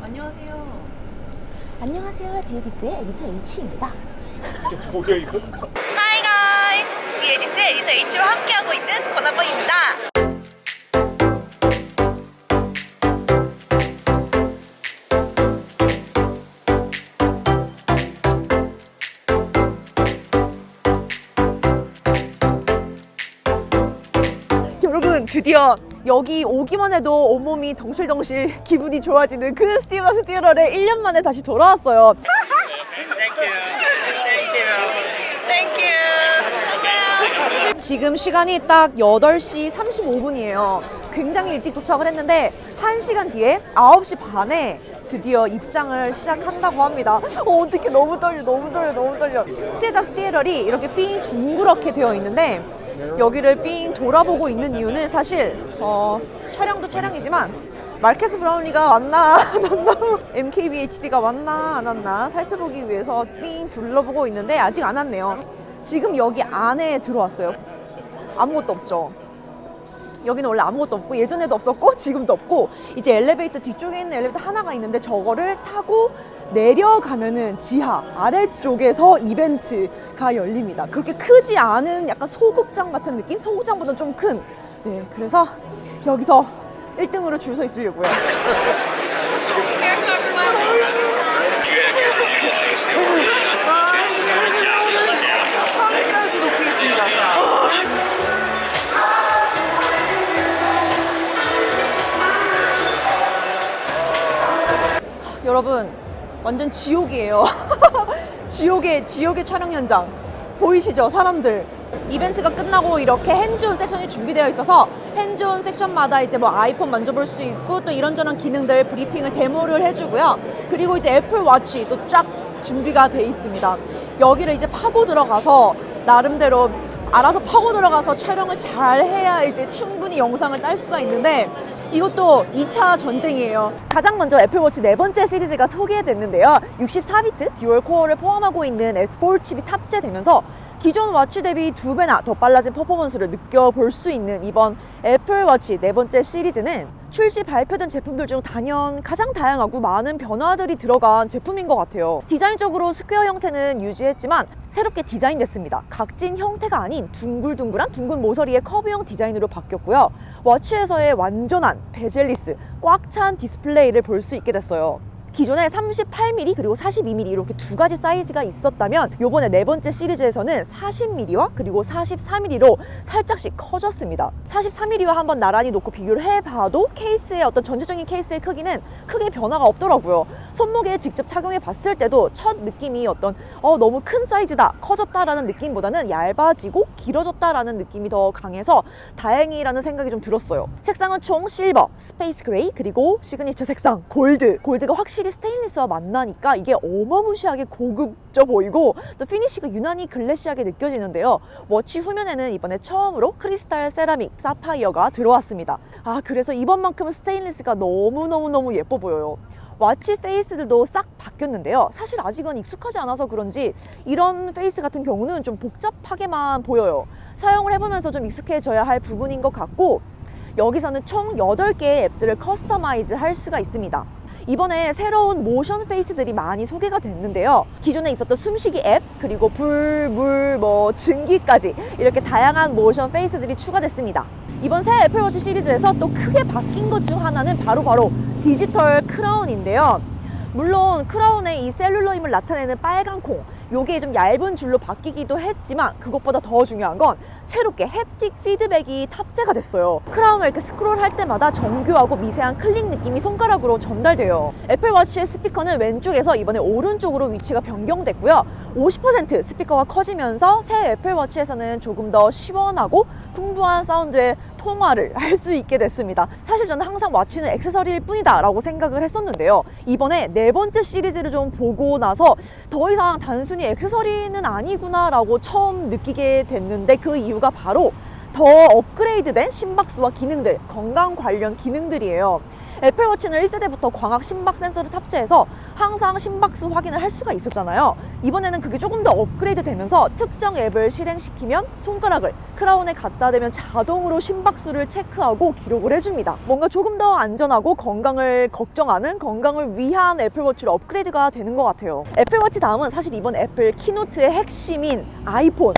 안녕하세요. 안녕하세요. 디에디트의 에디터 H입니다. 뭐야 이거? Hi guys! 디에디트 에디터 H와 함께하고 있는 권한범입니다. 여러분, 드디어 여기 오기만 해도 온몸이 덩실덩실 기분이 좋아지는 그 스티브스 띠어럴에 1년 만에 다시 돌아왔어요. 지금 시간이 딱 8시 35분이에요. 굉장히 일찍 도착을 했는데 1시간 뒤에 9시 반에 드디어 입장을 시작한다고 합니다. 어떡해, 너무 떨려. 스테이트 오브 띠어럴이 이렇게 삥 둥그렇게 되어 있는데 여기를 삥 돌아보고 있는 이유는 사실 촬영도 촬영이지만 마르케스 브라운리가 왔나 안 왔나 MKBHD가 왔나 안 왔나 살펴보기 위해서 삥 둘러보고 있는데 아직 안 왔네요. 지금 여기 안에 들어왔어요. 아무것도 없죠. 여기는 원래 아무것도 없고 예전에도 없었고 지금도 없고 이제 엘리베이터 뒤쪽에 있는 엘리베이터 하나가 있는데 저거를 타고 내려가면은 지하 아래쪽에서 이벤트가 열립니다. 그렇게 크지 않은 약간 소극장 같은 느낌? 소극장보다 좀 큰. 네, 그래서 여기서 1등으로 줄 서 있으려고요. 여러분, 완전 지옥이에요. 지옥의 촬영 현장 보이시죠? 사람들 이벤트가 끝나고 이렇게 핸즈온 섹션이 준비되어 있어서 핸즈온 섹션마다 이제 뭐 아이폰 만져볼 수 있고 또 이런저런 기능들 브리핑을 데모를 해주고요. 그리고 이제 애플 워치도 쫙 준비가 돼 있습니다. 여기를 이제 파고 들어가서 나름대로 알아서 파고 들어가서 촬영을 잘 해야 이제 충분히 영상을 딸 수가 있는데 이것도 2차 전쟁이에요. 가장 먼저 애플워치 4번째 시리즈가 소개됐는데요. 64비트 듀얼 코어를 포함하고 있는 S4 칩이 탑재되면서 기존 워치 대비 2배나 더 빨라진 퍼포먼스를 느껴볼 수 있는 이번 애플워치 4번째 시리즈는 출시 발표된 제품들 중 단연 가장 다양하고 많은 변화들이 들어간 제품인 것 같아요. 디자인적으로 스퀘어 형태는 유지했지만 새롭게 디자인됐습니다. 각진 형태가 아닌 둥글둥글한 둥근 모서리의 커브형 디자인으로 바뀌었고요. 워치에서의 완전한 베젤리스, 꽉 찬 디스플레이를 볼 수 있게 됐어요. 기존에 38mm 그리고 42mm 이렇게 두 가지 사이즈가 있었다면 이번에 4번째 시리즈에서는 40mm와 그리고 44mm로 살짝씩 커졌습니다. 43mm와 한번 나란히 놓고 비교를 해봐도 케이스의 어떤 전체적인 케이스의 크기는 크게 변화가 없더라고요. 손목에 직접 착용해 봤을 때도 첫 느낌이 어떤 너무 큰 사이즈다, 커졌다라는 느낌보다는 얇아지고 길어졌다라는 느낌이 더 강해서 다행이라는 생각이 좀 들었어요. 색상은 총 실버, 스페이스 그레이 그리고 시그니처 색상 골드가 확실히 스테인리스와 만나니까 이게 어마무시하게 고급져 보이고 또 피니쉬가 유난히 글래시하게 느껴지는데요. 워치 후면에는 이번에 처음으로 크리스탈 세라믹 사파이어가 들어왔습니다. 그래서 이번만큼은 스테인리스가 너무너무 예뻐 보여요. 워치 페이스들도 싹 바뀌었는데요. 사실 아직은 익숙하지 않아서 그런지 이런 페이스 같은 경우는 좀 복잡하게만 보여요. 사용을 해보면서 좀 익숙해져야 할 부분인 것 같고 여기서는 총 8개의 앱들을 커스터마이즈 할 수가 있습니다. 이번에 새로운 모션 페이스들이 많이 소개가 됐는데요. 기존에 있었던 숨쉬기 앱, 그리고 불, 물, 증기까지 이렇게 다양한 모션 페이스들이 추가됐습니다. 이번 새 애플워치 시리즈에서 또 크게 바뀐 것 중 하나는 바로 디지털 크라운인데요. 물론 크라운의 이 셀룰러임을 나타내는 빨간 콩, 요게 좀 얇은 줄로 바뀌기도 했지만 그것보다 더 중요한 건 새롭게 햅틱 피드백이 탑재가 됐어요. 크라운을 이렇게 스크롤할 때마다 정교하고 미세한 클릭 느낌이 손가락으로 전달돼요. 애플워치의 스피커는 왼쪽에서 이번에 오른쪽으로 위치가 변경됐고요. 50% 스피커가 커지면서 새 애플워치에서는 조금 더 시원하고 풍부한 사운드의 통화를 할 수 있게 됐습니다. 사실 저는 항상 워치는 액세서리일 뿐이다 라고 생각을 했었는데요. 이번에 4번째 시리즈를 좀 보고 나서 더 이상 단순히 액세서리는 아니구나 라고 처음 느끼게 됐는데 그 이유가 바로 더 업그레이드된 심박수와 기능들, 건강 관련 기능들이에요. 애플워치는 1세대부터 광학 심박 센서를 탑재해서 항상 심박수 확인을 할 수가 있었잖아요. 이번에는 그게 조금 더 업그레이드 되면서 특정 앱을 실행시키면 손가락을 크라운에 갖다 대면 자동으로 심박수를 체크하고 기록을 해줍니다. 뭔가 조금 더 안전하고 건강을 걱정하는, 건강을 위한 애플워치로 업그레이드가 되는 것 같아요. 애플워치 다음은 사실 이번 애플 키노트의 핵심인 아이폰.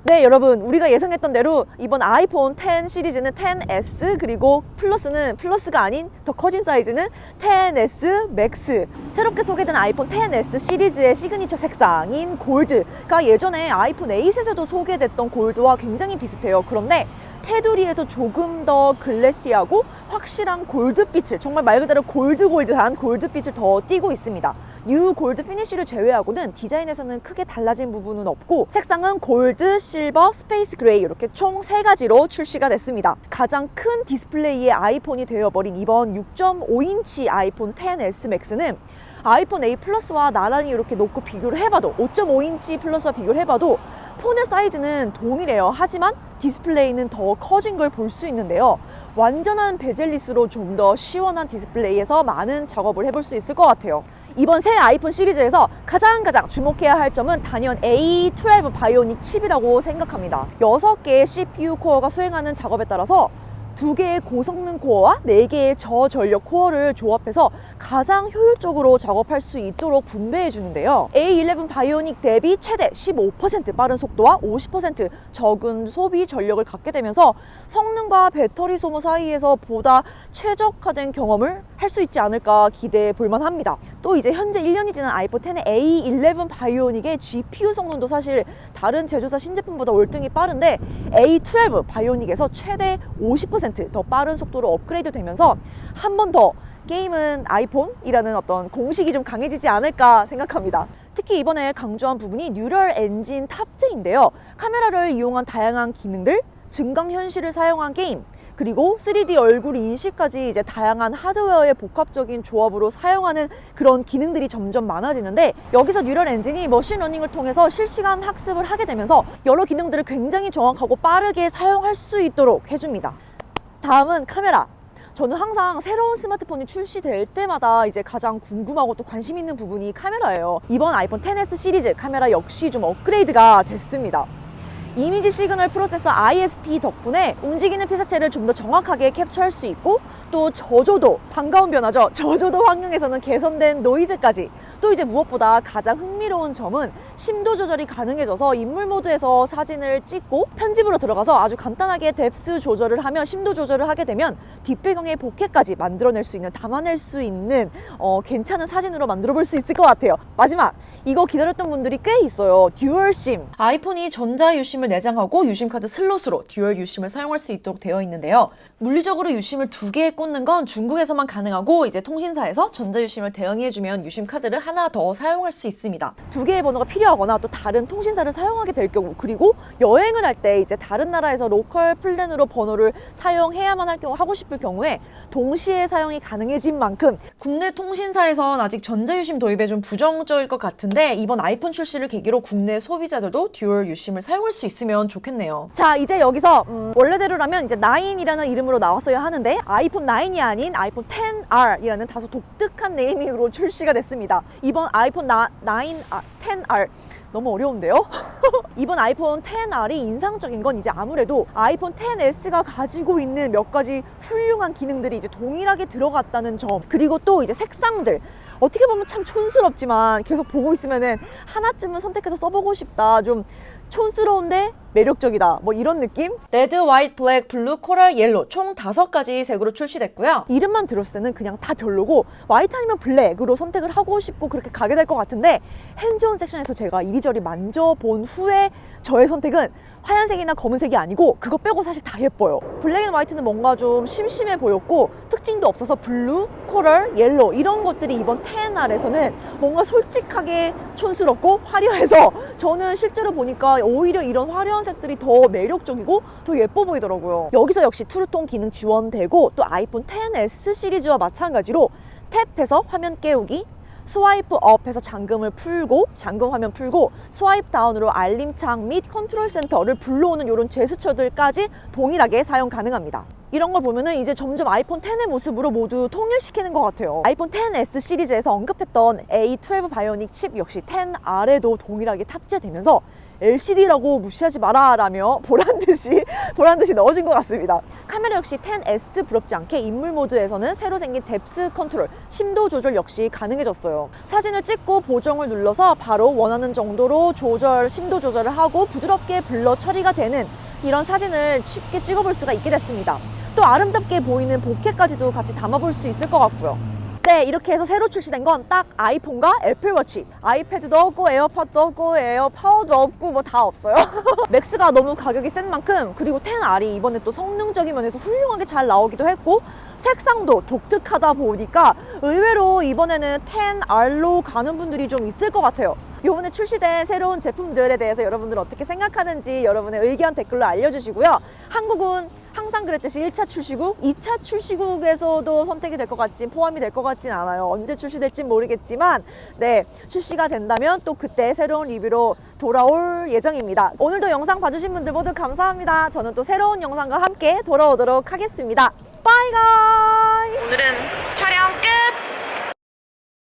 네, 여러분, 우리가 예상했던 대로 이번 아이폰 10 시리즈는 10S, 그리고 플러스가 아닌 더 커진 사이즈는 10S 맥스. 새롭게 소개된 아이폰 10S 시리즈의 시그니처 색상인 골드가 예전에 아이폰 8에서도 소개됐던 골드와 굉장히 비슷해요. 그런데 테두리에서 조금 더 글래시하고 확실한 골드빛을, 정말 말 그대로 골드한 골드빛을 더 띠고 있습니다. 뉴 골드 피니쉬를 제외하고는 디자인에서는 크게 달라진 부분은 없고, 색상은 골드, 실버, 스페이스 그레이 이렇게 총 3가지로 출시가 됐습니다. 가장 큰 디스플레이의 아이폰이 되어버린 이번 6.5인치 아이폰 10S 맥스는 아이폰 8 플러스와 나란히 이렇게 놓고 비교를 해봐도, 5.5인치 플러스와 비교를 해봐도 폰의 사이즈는 동일해요. 하지만 디스플레이는 더 커진 걸 볼 수 있는데요. 완전한 베젤리스로 좀 더 시원한 디스플레이에서 많은 작업을 해볼 수 있을 것 같아요. 이번 새 아이폰 시리즈에서 가장 주목해야 할 점은 단연 A12 바이오닉 칩이라고 생각합니다. 6개의 CPU 코어가 수행하는 작업에 따라서 2개의 고성능 코어와 4개의 저전력 코어를 조합해서 가장 효율적으로 작업할 수 있도록 분배해 주는데요. A11 바이오닉 대비 최대 15% 빠른 속도와 50% 적은 소비 전력을 갖게 되면서 성능과 배터리 소모 사이에서 보다 최적화된 경험을 할 수 있지 않을까 기대해 볼만 합니다. 또 이제 현재 1년이 지난 아이폰 10의 A11 바이오닉의 GPU 성능도 사실 다른 제조사 신제품보다 월등히 빠른데 A12 바이오닉에서 최대 50% 더 빠른 속도로 업그레이드 되면서 한 번 더 게임은 아이폰이라는 어떤 공식이 좀 강해지지 않을까 생각합니다. 특히 이번에 강조한 부분이 뉴럴 엔진 탑재인데요. 카메라를 이용한 다양한 기능들, 증강현실을 사용한 게임, 그리고 3D 얼굴 인식까지 이제 다양한 하드웨어의 복합적인 조합으로 사용하는 그런 기능들이 점점 많아지는데, 여기서 뉴럴 엔진이 머신러닝을 통해서 실시간 학습을 하게 되면서 여러 기능들을 굉장히 정확하고 빠르게 사용할 수 있도록 해줍니다. 다음은 카메라. 저는 항상 새로운 스마트폰이 출시될 때마다 이제 가장 궁금하고 또 관심 있는 부분이 카메라예요. 이번 아이폰 10S 시리즈 카메라 역시 좀 업그레이드가 됐습니다. 이미지 시그널 프로세서 ISP 덕분에 움직이는 피사체를 좀 더 정확하게 캡처할 수 있고, 또 저조도, 반가운 변화죠. 저조도 환경에서는 개선된 노이즈까지. 또 이제 무엇보다 가장 흥미로운 점은 심도 조절이 가능해져서 인물 모드에서 사진을 찍고 편집으로 들어가서 아주 간단하게 뎁스 조절을 하면, 심도 조절을 하게 되면 뒷배경의 보케까지 만들어낼 수 있는, 담아낼 수 있는 괜찮은 사진으로 만들어 볼 수 있을 것 같아요. 마지막, 이거 기다렸던 분들이 꽤 있어요. 듀얼 심. 아이폰이 전자 유심을 내장하고 유심 카드 슬롯으로 듀얼 유심을 사용할 수 있도록 되어 있는데요. 물리적으로 유심을 2개에 꽂는 건 중국에서만 가능하고, 이제 통신사에서 전자 유심을 대응해주면 유심 카드를 하나 더 사용할 수 있습니다. 2개의 번호가 필요하거나 또 다른 통신사를 사용하게 될 경우, 그리고 여행을 할 때 이제 다른 나라에서 로컬 플랜으로 번호를 사용해야만 할 경우, 하고 싶을 경우에 동시에 사용이 가능해진 만큼 국내 통신사에선 아직 전자 유심 도입에 좀 부정적일 것 같은데, 이번 아이폰 출시를 계기로 국내 소비자들도 듀얼 유심을 사용할 수 있으면 좋겠네요. 자, 이제 여기서 원래대로라면 이제 9이라는 이름으로 나왔어야 하는데 아이폰 9이 아닌 아이폰 10R이라는 다소 독특한 네이밍으로 출시가 됐습니다. 이번 아이폰 10R 너무 어려운데요? 이번 아이폰 10R이 인상적인 건 이제 아무래도 아이폰 10S가 가지고 있는 몇 가지 훌륭한 기능들이 이제 동일하게 들어갔다는 점, 그리고 또 이제 색상들, 어떻게 보면 참 촌스럽지만 계속 보고 있으면은 하나쯤은 선택해서 써보고 싶다, 좀 촌스러운데 매력적이다, 뭐 이런 느낌? 레드, 화이트, 블랙, 블루, 코랄, 옐로 총 5가지 색으로 출시됐고요. 이름만 들었을 때는 그냥 다 별로고 화이트 아니면 블랙으로 선택을 하고 싶고 그렇게 가게 될 것 같은데, 핸즈온 섹션에서 제가 이리저리 만져본 후에 저의 선택은 하얀색이나 검은색이 아니고 그거 빼고 사실 다 예뻐요. 블랙 앤 화이트는 뭔가 좀 심심해 보였고 특징도 없어서 블루, 코럴, 옐로 이런 것들이 이번 10R에서는 뭔가 솔직하게 촌스럽고 화려해서 저는 실제로 보니까 오히려 이런 화려한 색들이 더 매력적이고 더 예뻐 보이더라고요. 여기서 역시 투루톤 기능 지원되고, 또 아이폰 10S 시리즈와 마찬가지로 탭해서 화면 깨우기, 스와이프 업해서 잠금 화면 풀고, 스와이프 다운으로 알림창 및 컨트롤 센터를 불러오는 이런 제스처들까지 동일하게 사용 가능합니다. 이런 걸 보면은 이제 점점 아이폰 10의 모습으로 모두 통일시키는 것 같아요. 아이폰 10s 시리즈에서 언급했던 A12 바이오닉 칩 역시 10R에도 동일하게 탑재되면서 LCD라고 무시하지 마라 라며 보란듯이 넣어준 것 같습니다. 카메라 역시 10S 부럽지 않게 인물 모드에서는 새로 생긴 뎁스 컨트롤, 심도 조절 역시 가능해졌어요. 사진을 찍고 보정을 눌러서 바로 원하는 정도로 심도 조절을 하고 부드럽게 블러 처리가 되는 이런 사진을 쉽게 찍어볼 수가 있게 됐습니다. 또 아름답게 보이는 보케까지도 같이 담아볼 수 있을 것 같고요. 네, 이렇게 해서 새로 출시된 건 딱 아이폰과 애플워치, 아이패드도 없고 에어팟도 없고 에어파워도 없고 뭐 다 없어요. 맥스가 너무 가격이 센 만큼, 그리고 10R이 이번에 또 성능적인 면에서 훌륭하게 잘 나오기도 했고 색상도 독특하다 보니까 의외로 이번에는 10R로 가는 분들이 좀 있을 것 같아요. 이번에 출시된 새로운 제품들에 대해서 여러분들은 어떻게 생각하는지 여러분의 의견 댓글로 알려주시고요. 한국은 항상 그랬듯이 1차 출시국, 2차 출시국에서도 선택이 될 것 같진, 포함이 될 것 같진 않아요. 언제 출시될진 모르겠지만 네, 출시가 된다면 또 그때 새로운 리뷰로 돌아올 예정입니다. 오늘도 영상 봐주신 분들 모두 감사합니다. 저는 또 새로운 영상과 함께 돌아오도록 하겠습니다. 바이 가이즈! 오늘은